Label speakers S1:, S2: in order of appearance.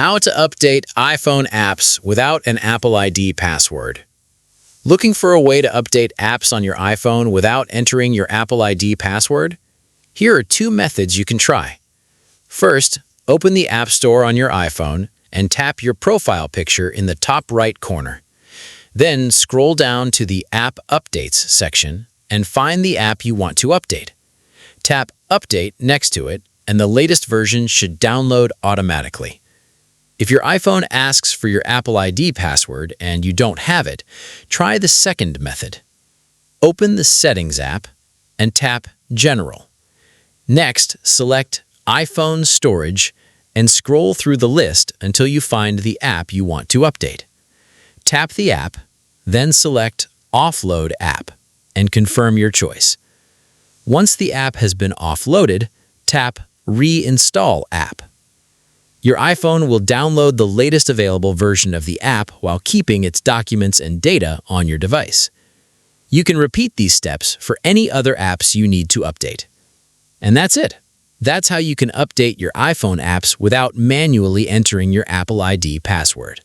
S1: How to update iPhone apps without an Apple ID password. Looking for a way to update apps on your iPhone without entering your Apple ID password? Here are two methods you can try. First, open the App Store on your iPhone and tap your profile picture in the top right corner. Then scroll down to the App Updates section and find the app you want to update. Tap Update next to it, and the latest version should download automatically. If your iPhone asks for your Apple ID password and you don't have it, try the second method. Open the Settings app and tap General. Next, select iPhone Storage and scroll through the list until you find the app you want to update. Tap the app, then select Offload App and confirm your choice. Once the app has been offloaded, tap Reinstall App. Your iPhone will download the latest available version of the app while keeping its documents and data on your device. You can repeat these steps for any other apps you need to update. And that's it. That's how you can update your iPhone apps without manually entering your Apple ID password.